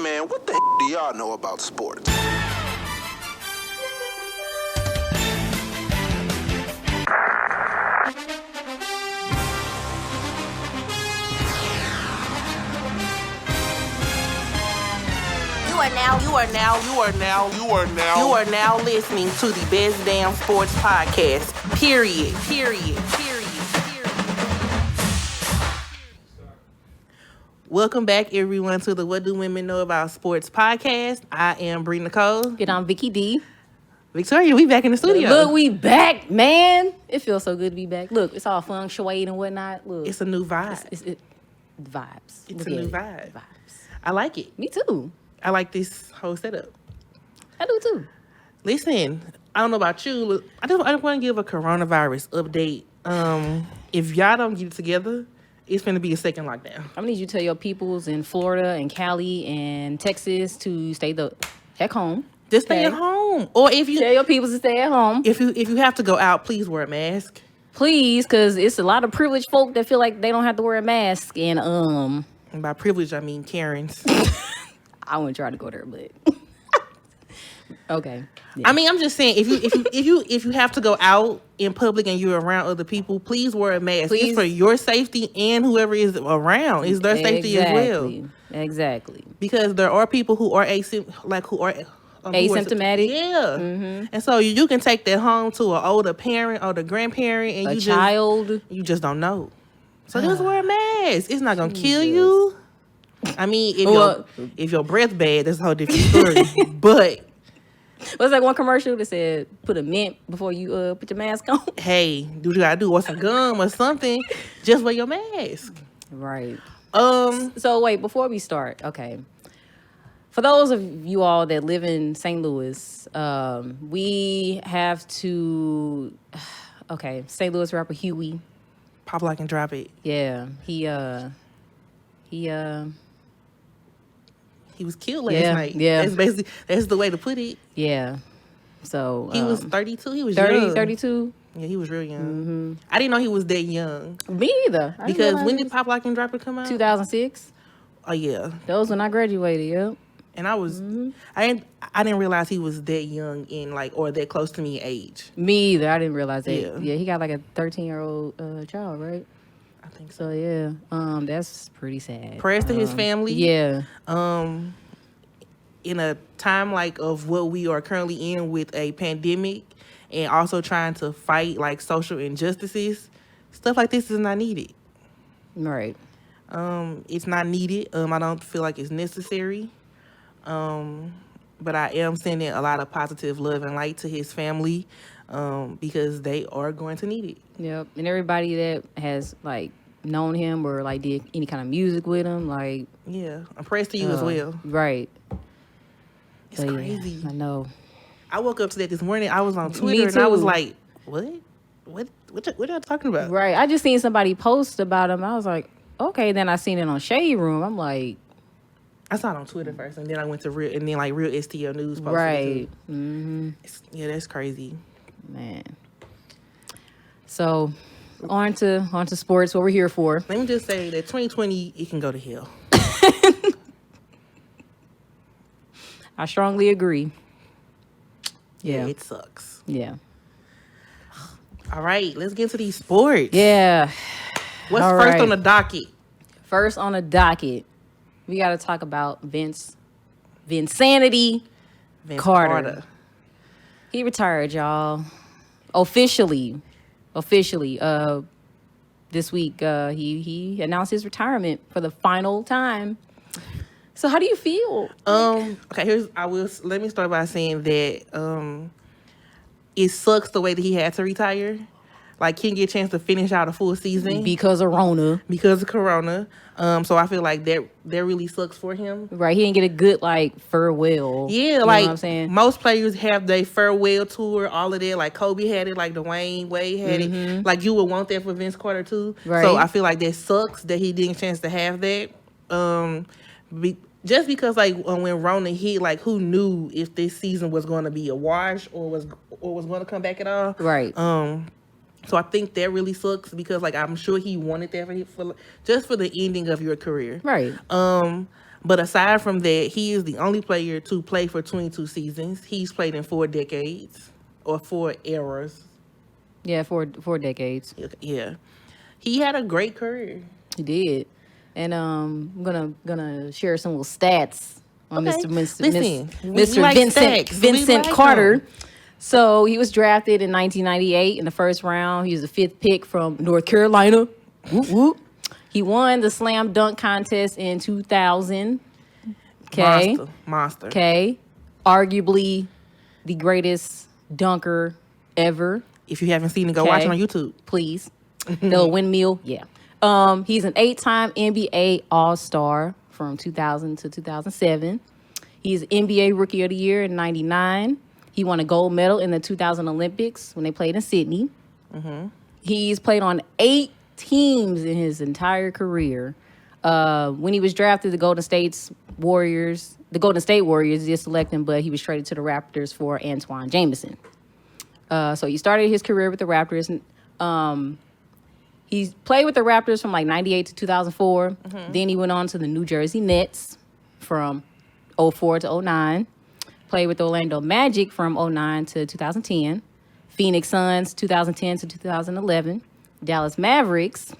man, what the do y'all know about sports? You are now listening to the Best Damn Sports Podcast. Period. Welcome back, everyone, to the What Do Women Know About Sports Podcast. I am Bree Nicole. And I'm Vicki D. Victoria, we back in the studio. Look, we back, man. It feels so good to be back. Look, it's all feng shui and whatnot. Look, It's a new vibe. It's vibes. It's a new vibe. I like it. Me too. I like this whole setup. I do too. Listen, I don't know about you. Look, I just want to give a coronavirus update. If y'all don't get it together, it's going to be a second lockdown. I'm gonna need you to tell your peoples in Florida and Cali and Texas to stay the heck home. Just stay at home. Or if you tell your peoples to stay at home. If you have to go out, please wear a mask. Please, because it's a lot of privileged folk that feel like they don't have to wear a mask. And by privilege, I mean Karens. I wouldn't try to go there, but okay. Yeah. I mean, I'm just saying, if you have to go out in public and you're around other people, please wear a mask. Please. It's for your safety and whoever is around. It's their safety as well. Exactly. Because there are people who are asymptomatic. Yeah. Mm-hmm. And so you can take that home to an older parent or the grandparent and you just don't know. So just wear a mask. It's not gonna kill you. I mean, if your breath bad, that's a whole different story. But what's that one commercial that said put a mint before you put your mask on? Hey, do what you gotta do, or some gum or something. Just wear your mask. Right. So wait, before we start, okay. For those of you all that live in St. Louis, we have to. Okay, St. Louis rapper Huey. Pop Lock and Drop It. Yeah, he was killed last night. Yeah. That's the way to put it. Yeah. So he was 32. He was 30, young. 32. Yeah, he was real young. Mm-hmm. I didn't know he was that young. Me either. Because when did Pop Lock and Drop It come out? 2006. Oh yeah. That was when I graduated. Yep. And I was, I didn't realize he was that young or that close to me in age. Me either. I didn't realize that. Yeah, he got like a 13-year-old child, right? I think so. Yeah. That's pretty sad. Prayers to his family. Yeah. In a time of what we are currently in with a pandemic and also trying to fight social injustices, stuff like this is not needed. Right. It's not needed. I don't feel like it's necessary. But I am sending a lot of positive love and light to his family because they are going to need it. Yep. And everybody that has known him or did any kind of music with him, yeah, I'm praise to you as well. Right. It's crazy. Yeah, I know. I woke up to that this morning. I was on Twitter and I was like, what y'all talking about? Right. I just seen somebody post about him. I was like, okay. Then I seen it on Shade Room. I'm like, I saw it on Twitter first, and then I went to Real STL News. Right. Mm-hmm. Yeah, that's crazy, man. So, on to sports. What we're here for. Let me just say that 2020, it can go to hell. I strongly agree. Yeah, it sucks. Yeah. All right, let's get to these sports. Yeah. What's first on the docket? First on the docket. We got to talk about Vinsanity Carter. He retired, y'all. Officially. This week, he announced his retirement for the final time. So how do you feel? Okay, let me start by saying that it sucks the way that he had to retire. He didn't get a chance to finish out a full season. Because of Corona. So I feel like that really sucks for him. Right. He didn't get a good, farewell. Yeah, you know what I'm saying? Most players have their farewell tour, all of that. Kobe had it, Dwayne Wade had it. You would want that for Vince Carter, too. Right. So I feel like that sucks that he didn't get a chance to have that. Just because, when Rona hit, who knew if this season was going to be a wash or was going to come back at all? Right. So I think that really sucks because I'm sure he wanted that for just for the ending of your career. Right. But aside from that, he is the only player to play for 22 seasons. He's played in 4 decades or 4 eras. Yeah, 4 decades. Yeah. He had a great career. He did. And I'm gonna share some little stats on Mr. Vincent Carter. So he was drafted in 1998 in the first round. He was the 5th pick from North Carolina. Whoop, whoop. He won the slam dunk contest in 2000. Okay. Monster. Okay. Arguably the greatest dunker ever. If you haven't seen it, go watch it on YouTube. Please. The windmill. Yeah. He's an 8-time NBA All-Star from 2000 to 2007. He's NBA Rookie of the Year in 99. He won a gold medal in the 2000 Olympics when they played in Sydney. Mm-hmm. He's played on 8 teams in his entire career. When he was drafted, the Golden State Warriors did select him, but he was traded to the Raptors for Antoine Jameson. So he started his career with the Raptors. He played with the Raptors from like 98 to 2004. Mm-hmm. Then he went on to the New Jersey Nets from 04 to 09. Played with the Orlando Magic from 09 to 2010. Phoenix Suns 2010 to 2011. Dallas Mavericks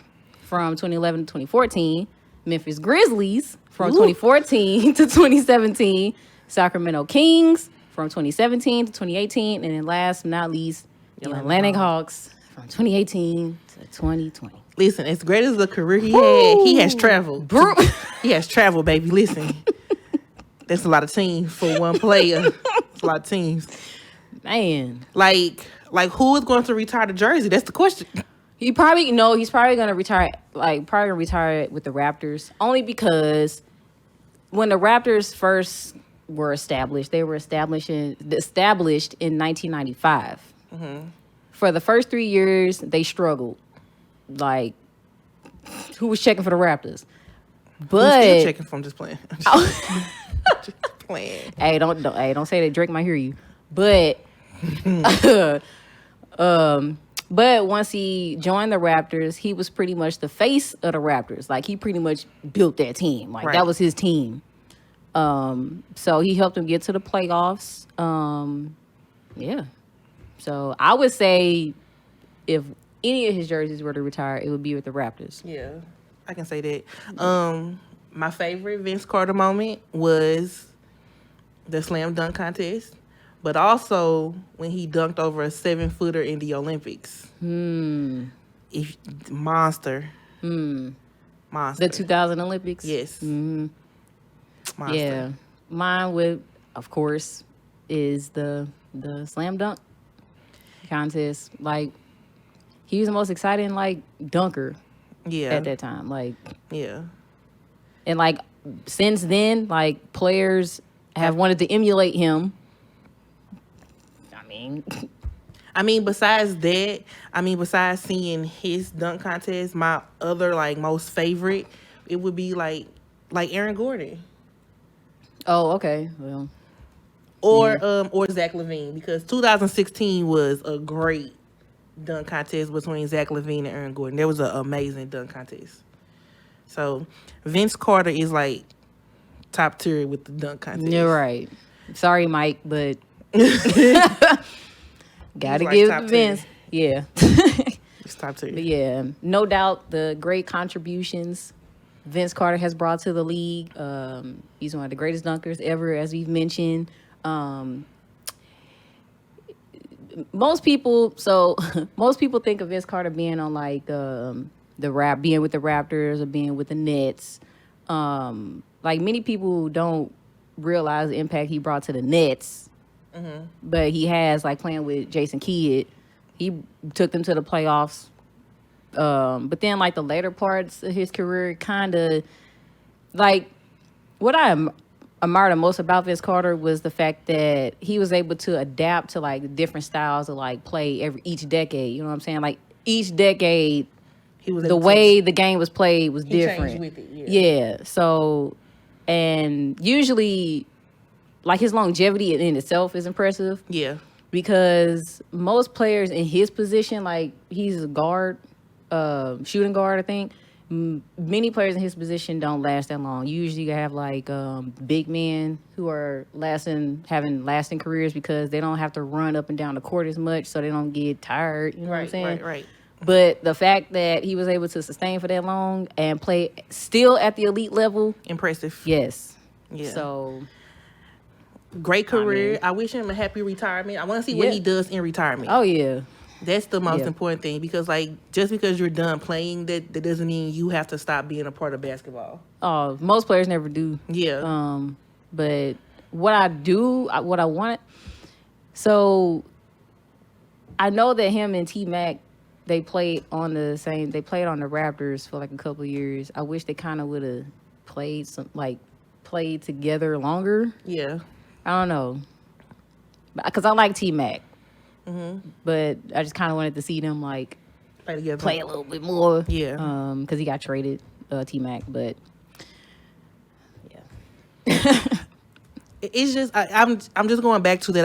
from 2011 to 2014. Memphis Grizzlies from 2014 to 2017. Sacramento Kings from 2017 to 2018. And then last but not least, the Atlantic Hawks from 2018 to 2020. Listen, as great as the career he had, he has traveled. He has traveled, baby. Listen, that's a lot of teams for one player. It's a lot of teams. Man. Like who is going to retire the jersey? That's the question. He's probably going to retire, with the Raptors, only because when the Raptors first were established, they were established in 1995. Mm-hmm. For the first 3 years, they struggled. Like, who was checking for the Raptors? But still checking from just playing. Just playing. Hey, don't say that. Drake might hear you. But but once he joined the Raptors, he was pretty much the face of the Raptors. Like, he pretty much built that team. Like, that was his team. So he helped them get to the playoffs. Yeah. So I would say if any of his jerseys were to retire, it would be with the Raptors. Yeah, I can say that. My favorite Vince Carter moment was the slam dunk contest, but also when he dunked over a 7-footer in the Olympics. Monster. Monster. The 2000 Olympics? Yes. Mm-hmm. Monster. Yeah. Mine would, of course, is the slam dunk contest. Like, he was the most exciting, like, dunker at that time. Like, yeah. And, like, since then, like, players have wanted to emulate him. Besides seeing his dunk contest, my other, like, most favorite, it would be, like Aaron Gordon. Oh, okay. Well. Or Zach LaVine, because 2016 was a great dunk contest between Zach LaVine and Aaron Gordon. There was an amazing dunk contest. So Vince Carter is like top tier with the dunk contest. You're right. Sorry, Mike, but gotta give it to Vince. Yeah. It's top tier. But yeah, no doubt the great contributions Vince Carter has brought to the league. He's one of the greatest dunkers ever, as we've mentioned. Most people think of Vince Carter being on like being with the Raptors or being with the Nets. Like, many people don't realize the impact he brought to the Nets. Mm-hmm. But he has, like, playing with Jason Kidd. He took them to the playoffs. But then, like, the later parts of his career kind of, like, what I admired the most about Vince Carter was the fact that he was able to adapt to, like, different styles of, like, play each decade. You know what I'm saying? Like, each decade, the way the game was played was different. With it, yeah. So, and usually, like, his longevity in itself is impressive. Yeah. Because most players in his position, like, he's a guard, shooting guard, I think. many players in his position don't last that long. Usually you have like big men who are having lasting careers because they don't have to run up and down the court as much, so they don't get tired. You know what I'm saying? Right. But the fact that he was able to sustain for that long and play still at the elite level, impressive. Yes. Yeah. So great career. I wish him a happy retirement. I want to see what he does in retirement. Oh yeah. That's the most important thing, because like just because you're done playing, that doesn't mean you have to stop being a part of basketball. Oh, most players never do. Yeah. But what I want. So I know that him and T-Mac, they played on the Raptors for like a couple of years. I wish they kind of would have played together longer. Yeah. I don't know, because I like T-Mac. Mm-hmm. But I just kind of wanted to see them like play a little bit more. Yeah. Because he got traded, T-Mac. But yeah, it's just I'm just going back to that.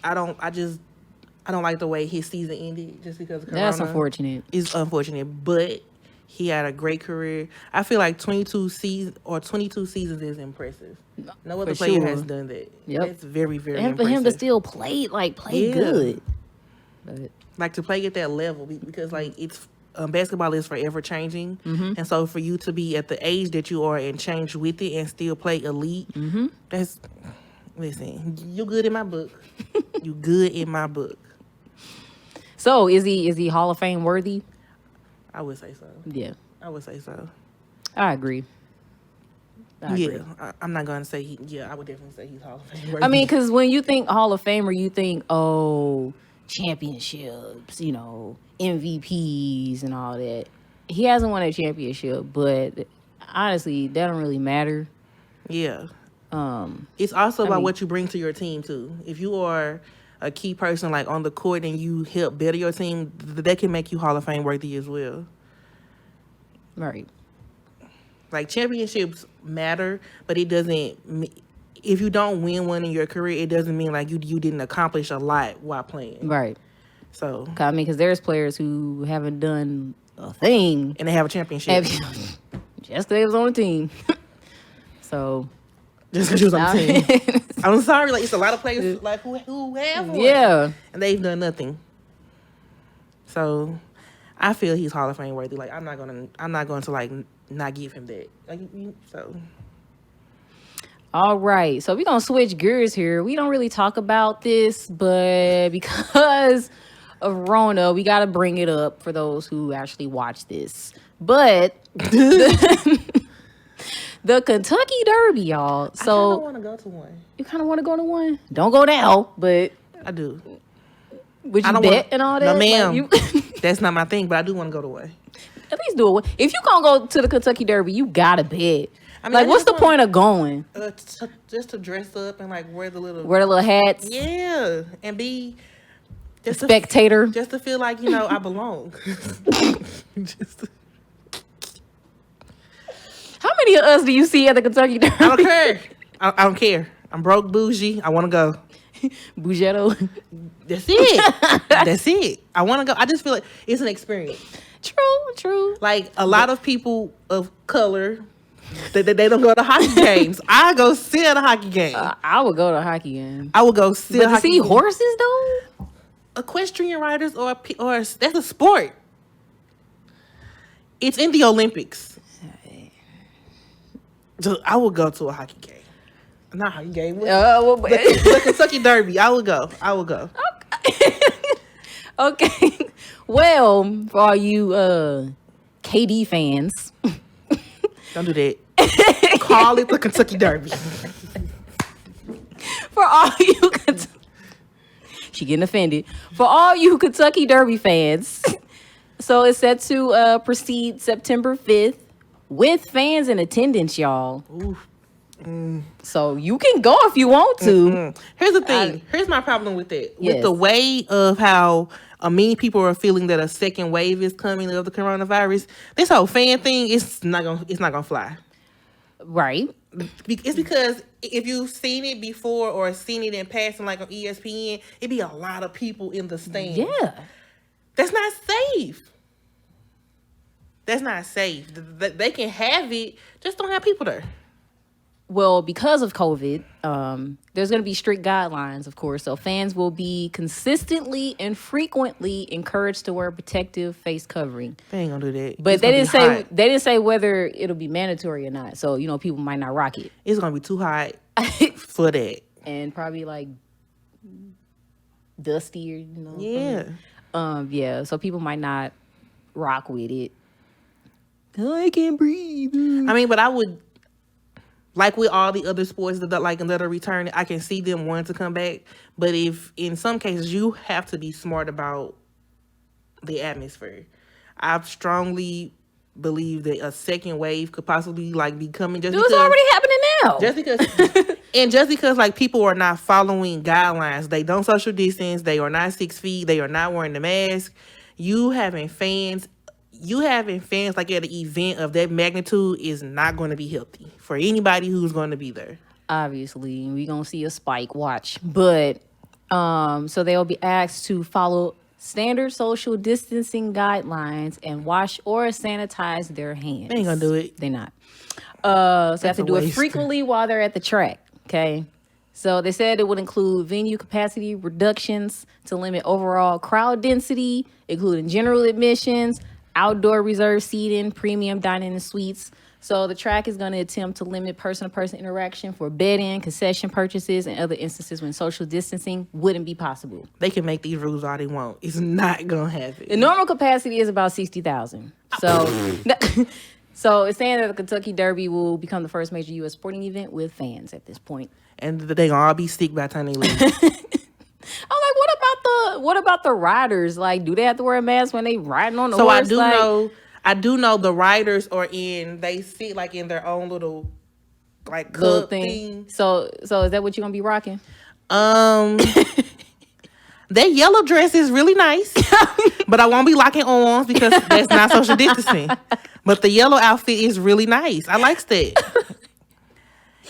I don't like the way his season ended just because of Corona. That's unfortunate. It's unfortunate, but he had a great career. I feel like 22 seasons is impressive. No other player has done that. Yep. It's very, very and impressive. for him to still play good. But like to play at that level, because like it's basketball is forever changing, and so for you to be at the age that you are and change with it and still play elite, listen, you good in my book. You good in my book. So is he Hall of Fame worthy? I would say so. Yeah, I would say so. I agree. I'm not gonna say I would definitely say he's Hall of Fame worthy. I mean, because when you think Hall of Famer, you think championships, MVPs and all that. He hasn't won a championship, but honestly, that don't really matter. Yeah. It's also about what you bring to your team too. If you are a key person like on the court and you help better your team, that can make you Hall of Fame worthy as well. Right. Like championships matter, but it doesn't. If you don't win one in your career, it doesn't mean like you didn't accomplish a lot while playing. Right. So I mean, because there's players who haven't done a thing and they have a championship. Just they was on the team. So just because you was on the team. I'm sorry, like it's a lot of players like who have one. Yeah. And they've done nothing. So I feel he's Hall of Fame worthy. Like I'm not going to like not give him that. Like so. All right, so we're gonna switch gears here. We don't really talk about this, but because of Rona, we gotta bring it up for those who actually watch this. But the Kentucky Derby, y'all. So I want to go to one. You kind of want to go to one? Don't go now, but I do. Would you bet and all that? No, ma'am. That's not my thing, but I do want to go to one. At least do it. If you gonna go to the Kentucky Derby, you gotta bet. I mean, like, what's the point of going? Just to dress up and like wear the little hats. Yeah, and be just a spectator. Just to feel like I belong. How many of us do you see at the Kentucky Derby? I don't care. I don't care. I'm broke, bougie. I want to go. Bougetto. That's it. That's it. I want to go. I just feel like it's an experience. True. Like a lot of people of color. They don't go to hockey games. I go sit at a hockey game. I would go to a hockey game. I would go sit. But to see horses though, equestrian riders or that's a sport. It's in the Olympics. So I would go to a hockey game. Not a hockey game. The Kentucky Derby. I would go. Okay. Well, for all you KD fans. Don't do that. Call it the Kentucky Derby. For all you she getting offended. For all you Kentucky Derby fans. So it's set to proceed September 5th with fans in attendance, y'all. So you can go if you want to. Here's the thing. Here's my problem with that. With the way of how many people are feeling that a second wave is coming of the coronavirus, this whole fan thing it's not gonna fly. Right. It's because if you've seen it before or seen it in passing, like on ESPN, it'd be a lot of people in the stands. Yeah. That's not safe. That's not safe. They can have it, just don't have people there. Well, because of COVID, there's going to be strict guidelines, of course. So fans will be consistently and frequently encouraged to wear protective face covering. They ain't gonna do that. But they didn't say whether it'll be mandatory or not. So people might not rock it. It's gonna be too hot for that, and probably like dusty or Yeah. Yeah. So people might not rock with it. I can't breathe. I mean, but I would. Like with all the other sports that are returning, I can see them wanting to come back. But if in some cases you have to be smart about the atmosphere, I strongly believe that a second wave could possibly be coming. It's already happening now. Just because people are not following guidelines, they don't social distance, they are not 6 feet, they are not wearing the mask. You having fans at an event of that magnitude is not going to be healthy for anybody who's going to be there. Obviously, we're going to see a spike, watch. But, so they'll be asked to follow standard social distancing guidelines and wash or sanitize their hands. They ain't going to do it. They're not. So they have to do it frequently while they're at the track, okay? So they said it would include venue capacity reductions to limit overall crowd density, including general admissions, outdoor reserved seating, premium dining and suites. So the track is going to attempt to limit person-to-person interaction for bed-in, concession purchases, and other instances when social distancing wouldn't be possible. They can make these rules all they want. It's not going to happen. The normal capacity is about 60,000. So, so it's saying that the Kentucky Derby will become the first major U.S. sporting event with fans at this point. And they're going to all be sick by the time they leave. I'm like, what about the riders? Like, do they have to wear a mask when they riding on the horse? So I do know the riders they sit in their own little club thing. So is that what you're gonna be rocking? That yellow dress is really nice, but I won't be locking arms because that's not social distancing. But the yellow outfit is really nice. I like that.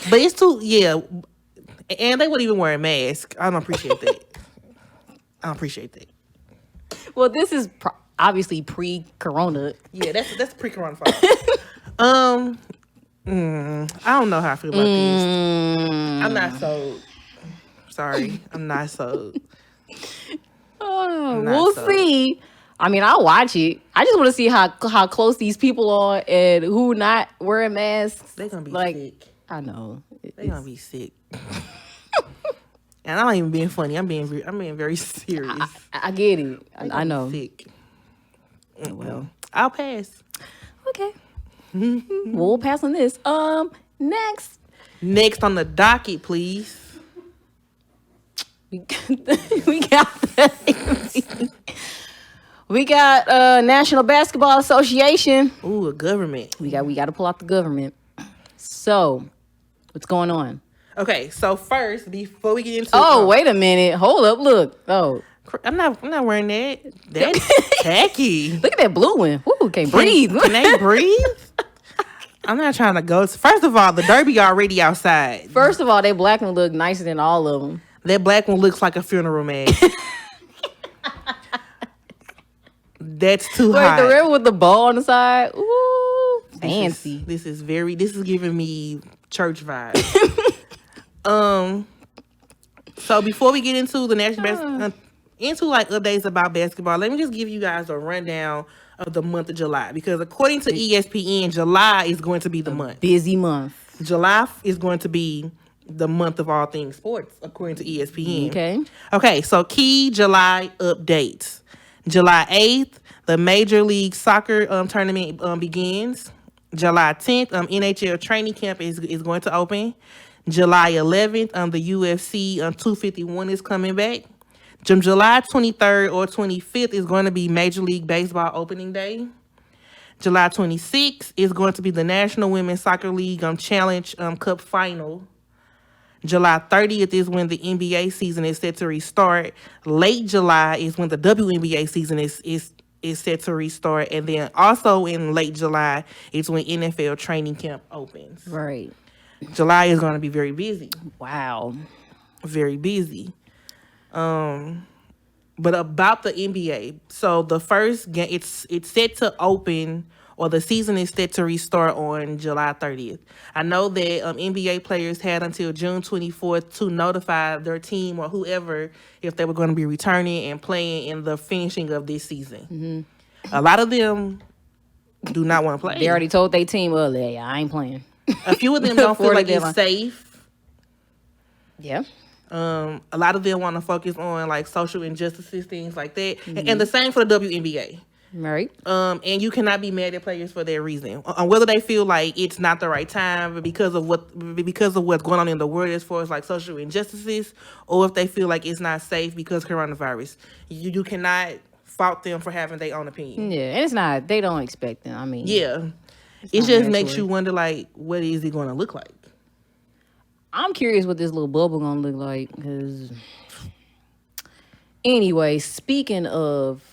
But it's too and they wouldn't even wear a mask. I don't appreciate that. Well, this is obviously pre-corona. Yeah, that's pre-corona. I don't know how I feel about these. I'm not sold. Sorry, I'm not sold. We'll see. I mean, I'll watch it. I just want to see how close these people are and who not wearing masks. They're gonna be sick. I know. They're gonna be sick. And I'm not even being funny. I'm being very serious. I get it. I know. Sick. Well, I'll pass. Okay. We'll pass on this. Next on the docket, please. We got National Basketball Association. Ooh, a government. We got to pull out the government. So, what's going on? Okay, so first, before we get into wait a minute. Hold up, look. Oh. I'm not wearing that. That's tacky. Look at that blue one. Ooh, can't breathe. Can they breathe? I'm not trying to go. First of all, the Derby already outside. First of all, that black one look nicer than all of them. That black one looks like a funeral mask. That's too hot. The red with the ball on the side. Ooh, fancy. This is giving me church vibes. So before we get into the national updates about basketball, let me just give you guys a rundown of the month of July, because according to ESPN, July is going to be the month. Busy month. July is going to be the month of all things sports, according to ESPN. Okay, so key July updates. July 8th, the Major League Soccer tournament begins. July 10th, NHL training camp is going to open. July 11th, the UFC 251 is coming back. July 23rd or 25th is going to be Major League Baseball opening day. July 26th is going to be the National Women's Soccer League Challenge Cup final. July 30th is when the NBA season is set to restart. Late July is when the WNBA season is set to restart. And then also in late July is when NFL training camp opens. Right. July is going to be very busy. Wow. Very busy. But about the NBA, so the first game, it's set to open or the season is set to restart on July 30th. I know that NBA players had until June 24th to notify their team or whoever if they were going to be returning and playing in the finishing of this season. A lot of them do not want to play. They already told their team earlier, yeah, I ain't playing. A few of them don't feel like it's safe. Yeah. A lot of them want to focus on like social injustices, things like that. And the same for the WNBA. Right. And you cannot be mad at players for their reason. Whether they feel like it's not the right time because of what's going on in the world as far as like social injustices, or if they feel like it's not safe because coronavirus. You cannot fault them for having their own opinion. Yeah, and it's not, they don't expect them. I mean, yeah. It just makes you wonder, like, what is it going to look like? I'm curious what this little bubble going to look like. Because anyway, speaking of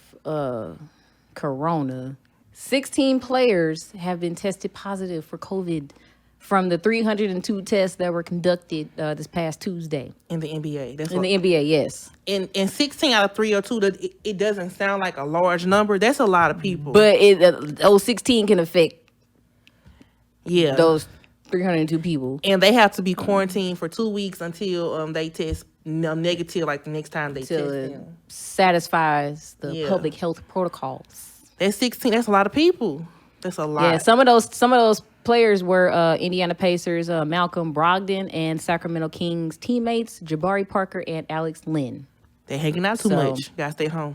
corona, 16 players have been tested positive for COVID from the 302 tests that were conducted this past Tuesday. In the NBA. The NBA, yes. And 16 out of 302, it doesn't sound like a large number. That's a lot of people. But those 16 can affect those 302 people. And they have to be quarantined for 2 weeks until they test negative, like the next time they test them. Satisfies the public health protocols. That's 16. That's a lot of people. That's a lot. Yeah, some of those players were Indiana Pacers, Malcolm Brogdon, and Sacramento Kings teammates Jabari Parker and Alex Len. They're hanging out too much. Gotta stay home.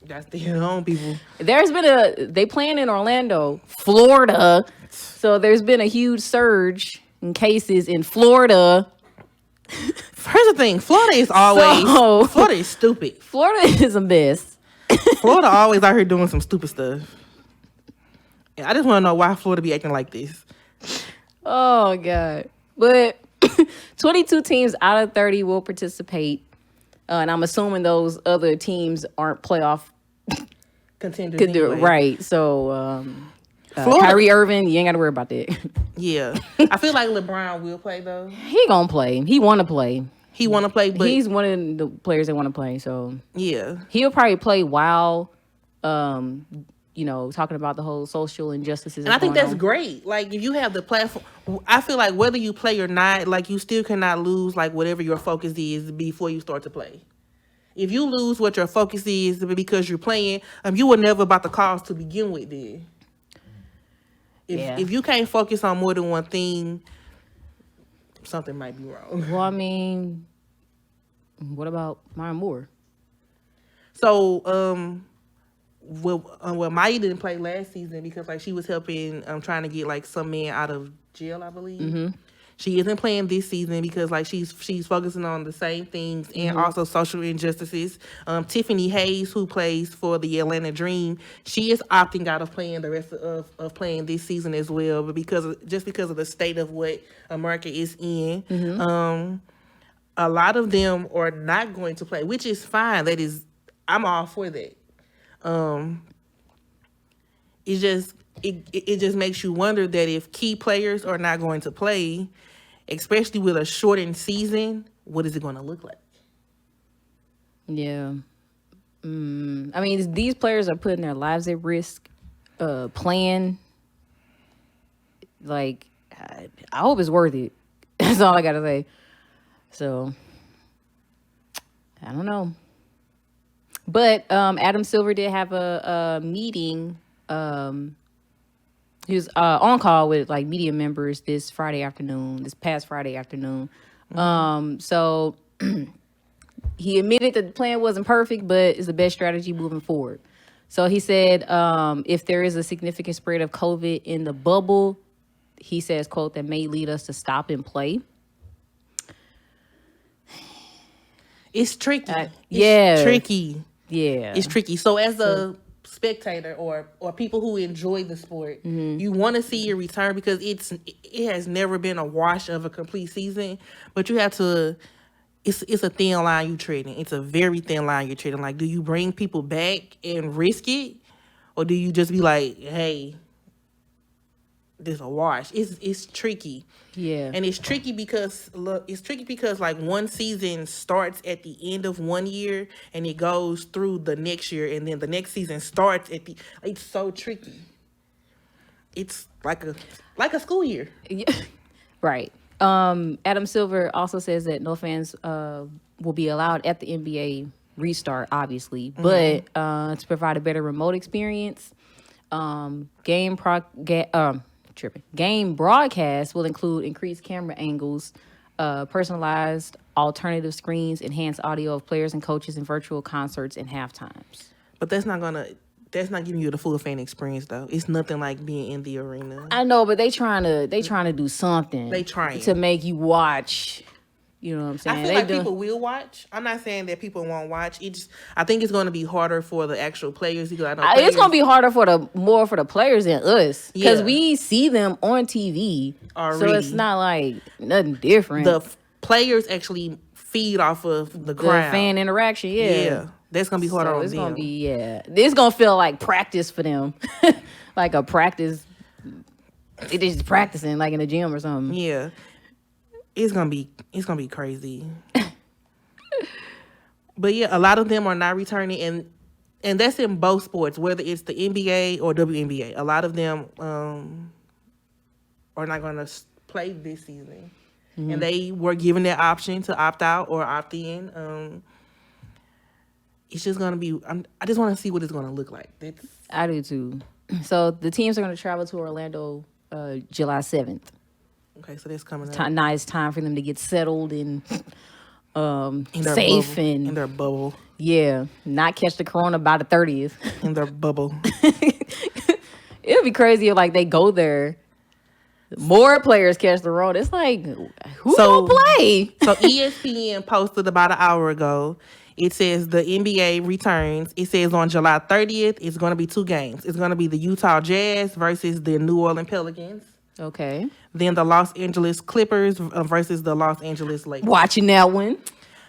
Gotta stay at home, people. There's been they playing in Orlando, Florida. So there's been a huge surge in cases in Florida. Here's the thing. Florida is Florida is stupid. Florida is a mess. Florida always out here doing some stupid stuff. And I just want to know why Florida be acting like this. Oh, God. But 22 teams out of 30 will participate. And I'm assuming those other teams aren't playoff contenders anyway. Right. So, Kyrie Irving, you ain't got to worry about that. Yeah. I feel like LeBron will play, though. He going to play. He want to play. He want to play, but he's one of the players that want to play. So, yeah. He'll probably play while, talking about the whole social injustices. And I think that's great. Like, if you have the platform, I feel like whether you play or not, like, you still cannot lose, like, whatever your focus is before you start to play. If you lose what your focus is because you're playing, you were never about the cause to begin with, then. If you can't focus on more than one thing, something might be wrong. Well, I mean, what about Maya Moore? So, Maya didn't play last season because like she was helping trying to get like some man out of jail, I believe. Mm-hmm. She isn't playing this season because like she's focusing on the same things and also social injustices. Tiffany Hayes, who plays for the Atlanta Dream, she is opting out of playing the rest of playing this season as well, but because of the state of what America is in. Mm-hmm. A lot of them are not going to play, which is fine. I'm all for that. It just makes you wonder that if key players are not going to play, especially with a shortened season, what is it going to look like? Yeah. I mean, these players are putting their lives at risk, playing. Like, I hope it's worth it. That's all I got to say. So, I don't know. But Adam Silver did have a meeting. He was on call with like media members this past Friday afternoon. Mm-hmm. So he admitted that the plan wasn't perfect, but it's the best strategy moving forward. So he said if there is a significant spread of COVID in the bubble, he says, quote, that may lead us to stop and play. It's tricky. It's tricky. Yeah. It's tricky. So as a spectator or people who enjoy the sport, you want to see your return because it has never been a wash of a complete season, but you have to, it's a thin line you're treading. It's a very thin line you're treading. Like, do you bring people back and risk it? Or do you just be like, hey, this is a wash? It's tricky. Yeah. And it's tricky because like one season starts at the end of one year and it goes through the next year and then the next season starts it's so tricky. it's like a school year. Right. Adam Silver also says that no fans will be allowed at the NBA restart, obviously, but to provide a better remote experience, game broadcast will include increased camera angles, personalized alternative screens, enhanced audio of players and coaches in virtual concerts and halftimes. But that's not giving you the full fan experience though. It's nothing like being in the arena. I know, but they trying to do something. They trying to make you watch. You know what I'm saying? I feel like people will watch. I'm not saying that people won't watch. I think it's going to be harder for the actual players because it's going to be harder for the players than us because we see them on TV. Already. So it's not like nothing different. The players actually feed off of the crowd, the fan interaction. Yeah. That's going to be harder on them. It's going to be It's going to feel like practice for them, like a practice. It is practicing like in a gym or something. Yeah. It's gonna be crazy. But yeah, a lot of them are not returning, and that's in both sports, whether it's the NBA or WNBA. A lot of them are not gonna play this season, and they were given that option to opt out or opt in. It's just gonna be. I just want to see what it's gonna look like. I do too. So the teams are gonna travel to Orlando July 7th. Okay, so that's coming up. Now it's time for them to get settled and safe and in their bubble. Yeah, not catch the corona by the 30th. In their bubble. It would be crazy if like they go there, more players catch the corona. It's like who gonna play? So ESPN posted about an hour ago. It says the NBA returns. It says on July 30th, it's going to be 2 games. It's going to be the Utah Jazz versus the New Orleans Pelicans. Okay. Then the Los Angeles Clippers versus the Los Angeles Lakers. Watching that one.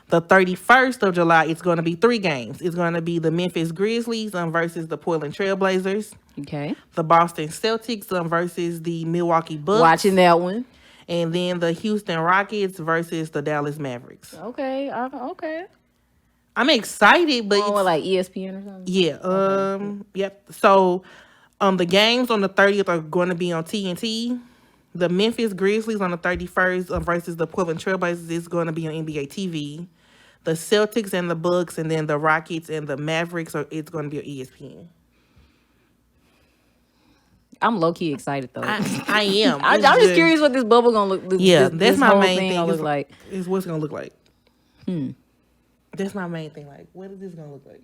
The 31st of July, it's going to be 3 games. It's going to be the Memphis Grizzlies versus the Portland Trail Blazers. Okay. The Boston Celtics versus the Milwaukee Bucks. Watching that one. And then the Houston Rockets versus the Dallas Mavericks. Okay. Okay. I'm excited, but it's like ESPN or something? Yeah. Okay. Yep. So the games on the 30th are going to be on TNT. The Memphis Grizzlies on the 31st versus the Portland Trailblazers is going to be on NBA TV. The Celtics and the Bucks, and then the Rockets and the Mavericks it's going to be on ESPN. I'm low key excited though. I am. I'm just curious what this bubble gonna look. That's my main thing. Gonna look like is what's gonna look like. That's my main thing. Like, what is this gonna look like?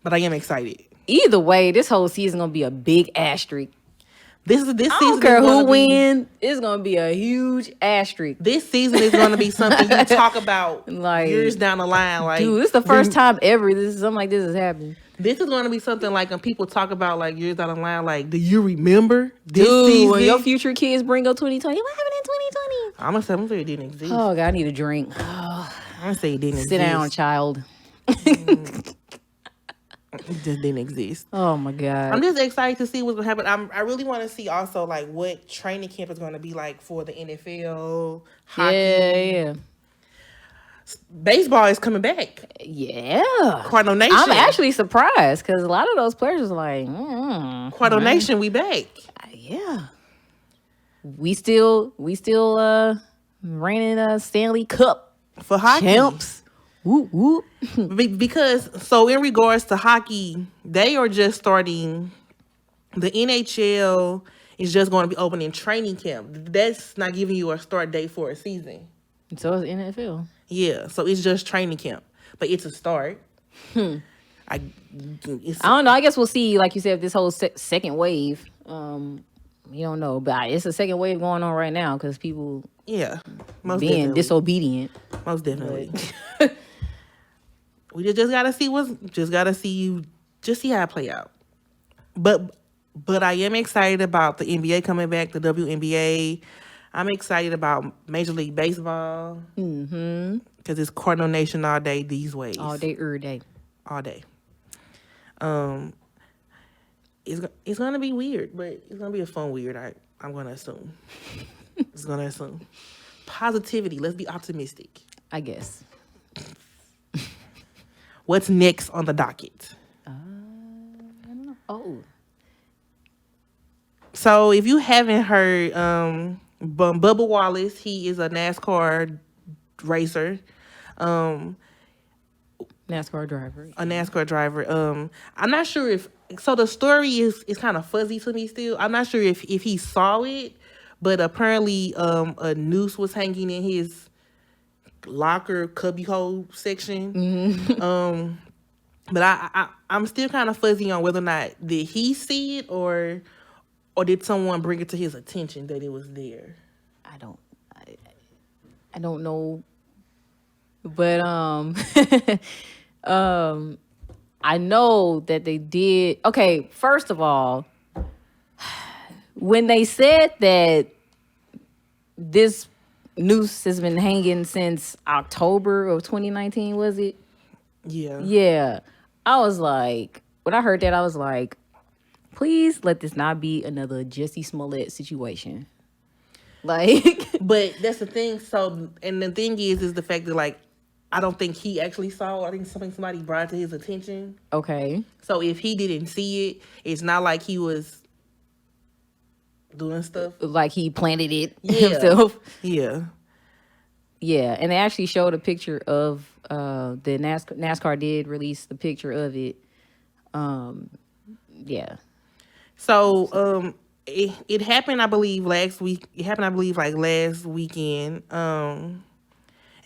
But I am excited. Either way, this whole season gonna be a big asterisk. This season. I don't care who wins. It's gonna be a huge asterisk. This season is gonna be something you talk about like years down the line. Like, dude, this is the first time ever something like this is happening. This is gonna be something like when people talk about like years down the line. Like, do you remember this dude, season? When your future kids bring up 2020, what happened in 2020? I'm gonna say it didn't exist. Oh God, I need a drink. I'm gonna say it didn't exist. Sit down, child. It just didn't exist. Oh my God. I'm just excited to see what's gonna happen. I really want to see also like what training camp is gonna be like for the NFL, hockey. Yeah. Baseball is coming back. Yeah. Cardinal Nation. I'm actually surprised because a lot of those players was like, Cardinal Nation, we back. Yeah. We still reigning a Stanley Cup for hockey champs. Woo, woo. Because so in regards to hockey, they are just starting. The NHL is just going to be opening training camp. That's not giving you a start date for a season. So it's NFL. Yeah, so it's just training camp, but it's a start. I don't know. I guess we'll see. Like you said, this whole second wave. You don't know, but it's a second wave going on right now because people, most being definitely. Disobedient. Most definitely. We just gotta see see how it play out. But I am excited about the NBA coming back, the WNBA. I'm excited about Major League Baseball. Because it's Cardinal Nation all day these ways. All day, every day. All day. It's gonna be weird, but it's gonna be a fun weird. I'm gonna assume. It's gonna assume positivity. Let's be optimistic. I guess. What's next on the docket? I don't know. Oh. So if you haven't heard, Bubba Wallace, he is a NASCAR racer. NASCAR driver. A NASCAR driver. I'm not sure if so. The story is kind of fuzzy to me still. I'm not sure if he saw it, but apparently, a noose was hanging in his locker cubbyhole section. Mm-hmm. But I'm still kind of fuzzy on whether or not did he see it or did someone bring it to his attention that it was there. I don't know, but I know that they did. Okay, first of all, when they said that this noose has been hanging since October of 2019, was it? Yeah. Yeah. I was like, when I heard that, I was like, please let this not be another Jussie Smollett situation. Like, but that's the thing. So, and the thing is the fact that, like, I don't think he actually saw it. I think somebody brought it to his attention. Okay. So if he didn't see it, it's not like he was doing stuff. Like he planted it himself. Yeah. Yeah. And they actually showed a picture of the NASCAR did release the picture of it. Yeah. So it happened, I believe, last week. It happened, I believe, like last weekend. And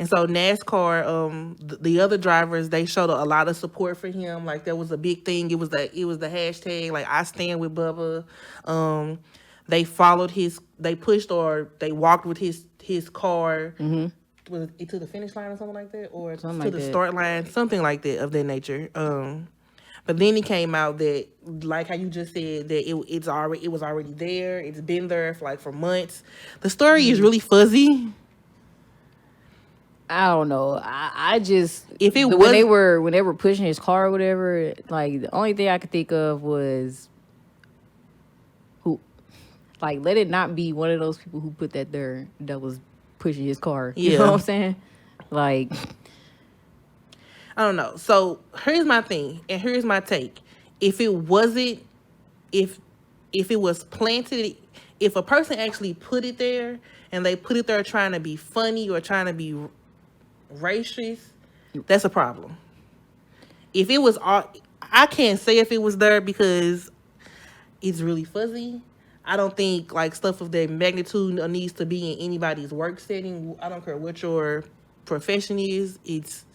so NASCAR, the other drivers, they showed a lot of support for him. Like, that was a big thing. It was the hashtag, like, I stand with Bubba. They followed they pushed or they walked with his car. Mm-hmm. Was it to the finish line or something like that? Or something to like the that. Start line, something like that, of that nature. But then it came out that, like how you just said, that it was already there. It's been there for months. The story is really fuzzy. I don't know. I just if it when they were pushing his car or whatever, like the only thing I could think of was who, like, let it not be one of those people who put that there that was pushing his car. You know what I'm saying? Like, I don't know. So here's my thing, and here's my take. If it wasn't, if it was planted, if a person actually put it there and they put it there trying to be funny or trying to be racist, that's a problem. If it was I can't say if it was there because it's really fuzzy. I don't think stuff of that magnitude needs to be in anybody's work setting. I don't care what your profession is. It's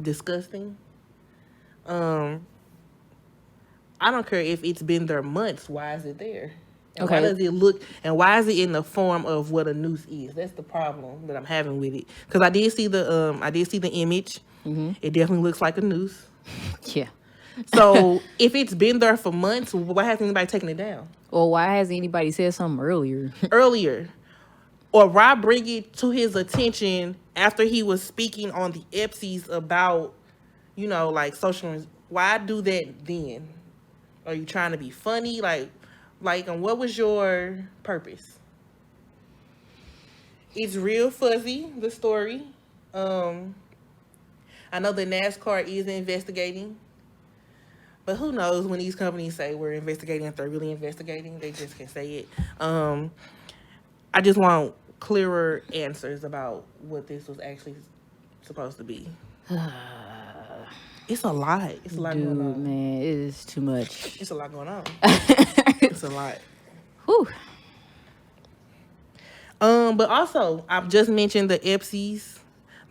disgusting. I don't care if it's been there months. Why is it there? And why does it look? And why is it in the form of what a noose is? That's the problem that I'm having with it. Because I did see the image. Mm-hmm. It definitely looks like a noose. Yeah. So if it's been there for months, why hasn't anybody taken it down? Or why hasn't anybody said something earlier? Or why bring it to his attention after he was speaking on the Epsies about, social? Why do that then? Are you trying to be funny? And what was your purpose? It's real fuzzy, the story. I know the NASCAR is investigating, but who knows when these companies say we're investigating if they're really investigating. They just can say it. I just want clearer answers about what this was actually supposed to be. It's a lot. It's a lot going on. Man, it is too much. It's a lot going on. It's a lot. Whew. But also, I've just mentioned the Epsies.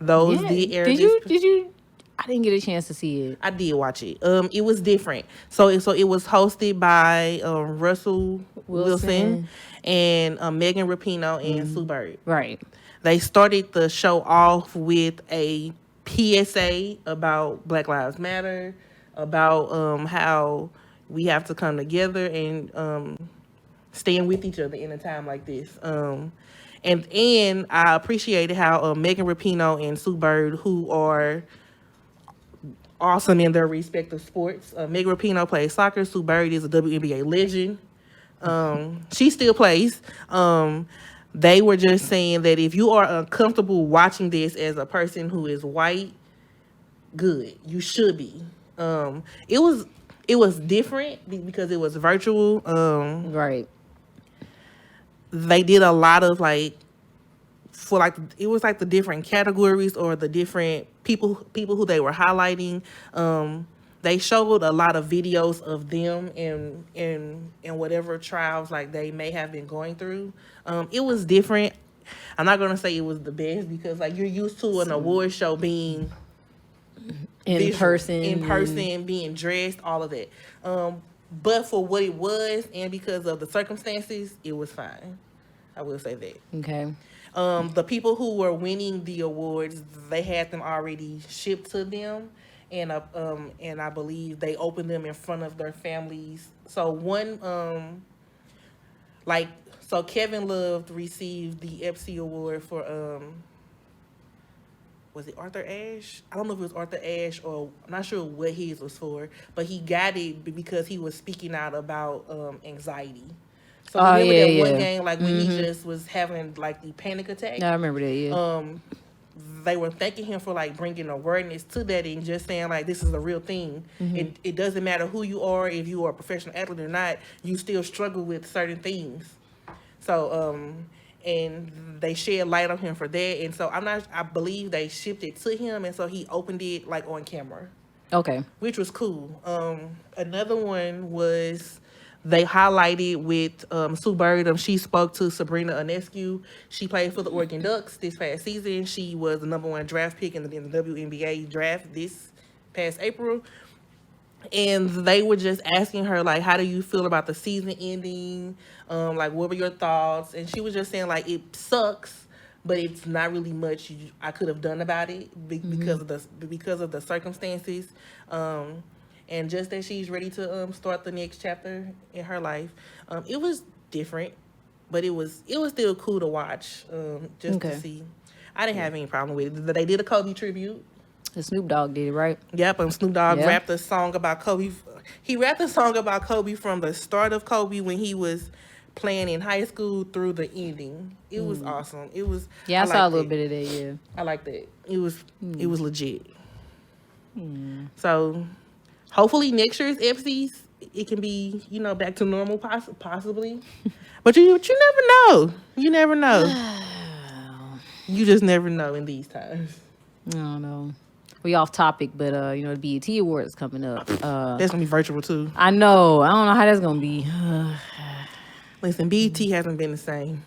Those did air. Did you? I didn't get a chance to see it. I did watch it. It was different. So it was hosted by Russell Wilson and Megan Rapinoe and Sue Bird. Right. They started the show off with a PSA about Black Lives Matter, about how we have to come together and stand with each other in a time like this. And I appreciated how Megan Rapinoe and Sue Bird, who are awesome in their respective sports. Megan Rapinoe plays soccer. Sue Bird is a WNBA legend. She still plays. They were just saying that if you are uncomfortable watching this as a person who is white, good. You should be. It was it was different because it was virtual. Right. They did a lot of like, for like, it was like the different categories or the different people who they were highlighting. They showed a lot of videos of them and whatever trials like they may have been going through. It was different. I'm not gonna say it was the best because like you're used to an award show being in person, being dressed, all of that. But for what it was and because of the circumstances, it was fine. I will say that. Okay. The people who were winning the awards, they had them already shipped to them, and I believe they opened them in front of their families. So so Kevin Love received the EPSI award for was it Arthur Ashe? I don't know if it was Arthur Ashe or I'm not sure what his was for, but he got it because he was speaking out about anxiety. So remember that one game, like when he just was having like the panic attack? I remember that, yeah. They were thanking him for like bringing awareness to that and just saying like this is a real thing. It doesn't matter who you are, if you are a professional athlete or not, you still struggle with certain things. So and they shed light on him for that, and so I believe they shipped it to him, and so he opened it like on camera. Okay. Which was cool. Another one was they highlighted with Sue Bird. She spoke to Sabrina Ionescu. She played for the Oregon Ducks this past season. She was the #1 draft pick in the WNBA draft this past April. And they were just asking her, like, how do you feel about the season ending? Like, what were your thoughts? And she was just saying, like, it sucks, but it's not really much I could have done about it because of the circumstances. And just that she's ready to start the next chapter in her life. It was different, but it was still cool to watch, to see. I didn't have any problem with it. They did a Kobe tribute. The Snoop Dogg did it, right? Yep, and Snoop Dogg rapped a song about Kobe. He rapped a song about Kobe from the start of Kobe when he was playing in high school through the ending. It was awesome. It was. Yeah, I saw a little bit of that. Yeah, I like that. It was legit. So, hopefully next year's EPSIs it can be back to normal possibly, but you never know. You never know. You just never know in these times. I don't know. We off topic, but the BET Awards coming up. That's gonna be virtual too. I know. I don't know how that's gonna be. Listen, BET hasn't been the same.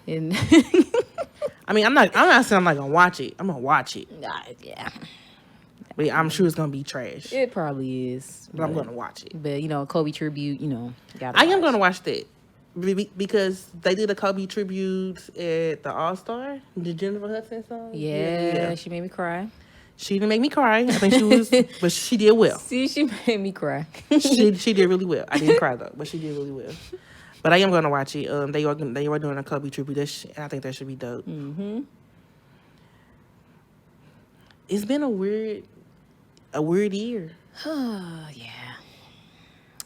I mean, I'm not saying I'm not gonna watch it. I'm gonna watch it. Yeah. But I'm sure it's gonna be trash. It probably is. But I'm gonna watch it. But Kobe tribute, I am gonna watch that because they did a Kobe tribute at the All-Star, the Jennifer Hudson song. Yeah, she made me cry. She didn't make me cry. I think she was, but she did well. See, she made me cry. she did really well. I didn't cry though, but she did really well. But I am gonna watch it. They were doing a Kobe tribute. I think that should be dope. It's been a weird year. Yeah.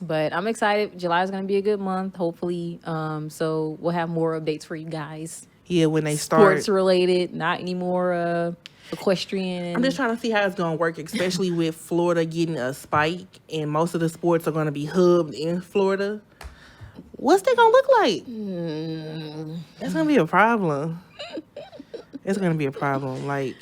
But I'm excited. July is gonna be a good month, hopefully. So we'll have more updates for you guys. Yeah, when they start sports related, not anymore. Equestrian. I'm just trying to see how it's going to work, especially with Florida getting a spike and most of the sports are going to be hubbed in Florida. What's that going to look like? That's going to be a problem. It's going to be a problem. Like,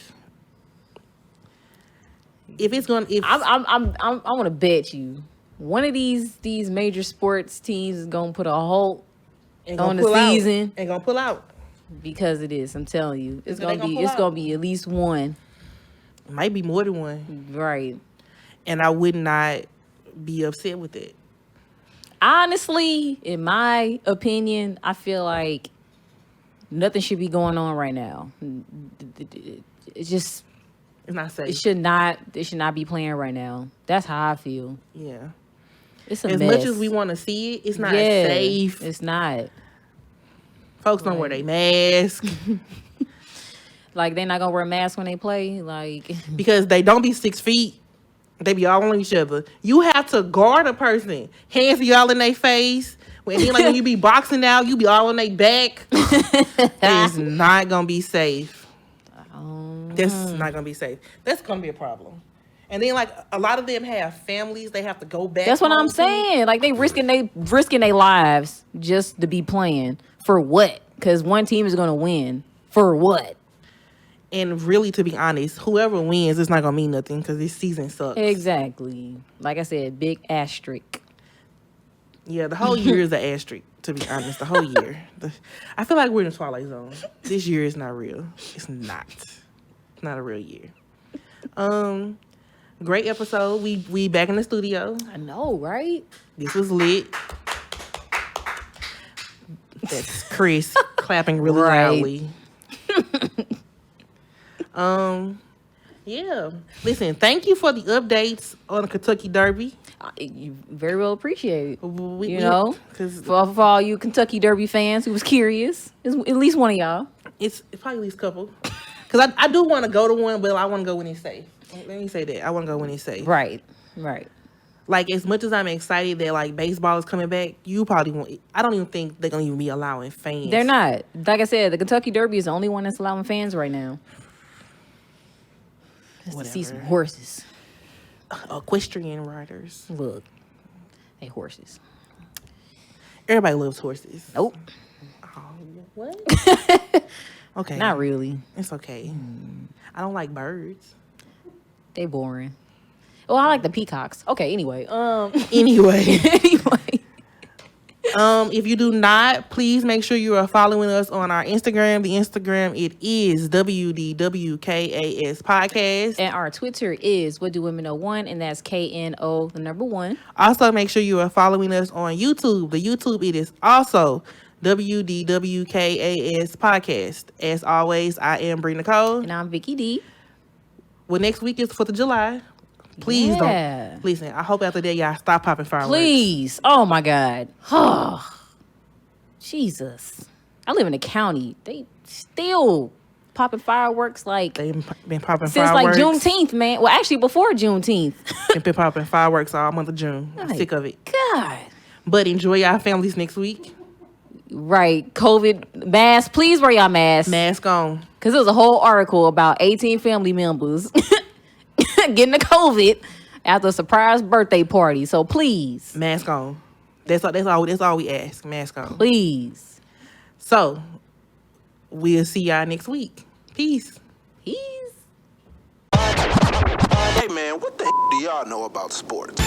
if it's going to... I want to bet you one of these major sports teams is going to put a halt on the season. Ain't going to pull out. Because it is, I'm telling you, it's gonna be at least one. It might be more than one, right? And I would not be upset with it. Honestly, in my opinion, I feel like nothing should be going on right now. It's not safe. It should not be playing right now. That's how I feel. Yeah, it's a as mess. much as we want to see it, it's not safe. It's not. Folks don't wear their mask. Like, they're not going to wear a mask when they play? Like, because they don't be 6 feet. They be all on each other. You have to guard a person. Hands be all in their face. When you be boxing out, you be all on their back. It's not going to be safe. That's not going to be safe. That's going to be a problem. And then, like, a lot of them have families. They have to go back. That's what I'm saying. Like, they risking their lives just to be playing. For what? Because one team is going to win. For what? And really, to be honest, whoever wins, it's not going to mean nothing because this season sucks. Exactly. Like I said, big asterisk. Yeah, the whole year is an asterisk, to be honest. The whole year. I feel like we're in the Twilight Zone. This year is not real. It's not. It's not a real year. Great episode. We back in the studio. I know, right? This was lit. That's Chris clapping really loudly. Yeah. Listen, thank you for the updates on the Kentucky Derby. You very well appreciate it. Because for all you Kentucky Derby fans who was curious, it's at least one of y'all. It's probably at least a couple. Because I do want to go to one, but I want to go when it's safe. Let me say that. I want to go when it's safe. Right. Like, as much as I'm excited that, like, baseball is coming back, you probably won't. I don't even think they're going to even be allowing fans. They're not. Like I said, the Kentucky Derby is the only one that's allowing fans right now. Just to see some horses. Equestrian riders. Look. Hey, horses. Everybody loves horses. Nope. Oh, what? Okay. Not really. It's okay. I don't like birds. They boring. Well, I like the peacocks. Okay, anyway. Anyway. If you do not, please make sure you are following us on our Instagram. The Instagram, it is WDWKAS Podcast. And our Twitter is What Do Women Know 1, and that's KNO, the number 1. Also, make sure you are following us on YouTube. The YouTube, it is also WDWKAS Podcast. As always, I am Bree Nicole. And I'm Vicki D. Well, next week is 4th of July. Please don't. Listen, I hope after that y'all stop popping fireworks. Please. Oh, my God. Oh, Jesus. I live in the county. They still popping fireworks like... They've been popping since fireworks. Since like Juneteenth, man. Well, actually, before Juneteenth. They've been popping fireworks all month of June. I'm sick of it. God. But enjoy y'all families next week. Right. COVID mask. Please wear y'all mask. Mask on. Because there was a whole article about 18 family members getting the COVID after a surprise birthday party. So please. Mask on. That's all we ask. Mask on. Please. So, we'll see y'all next week. Peace. Peace. Hey man, what the do y'all know about sports?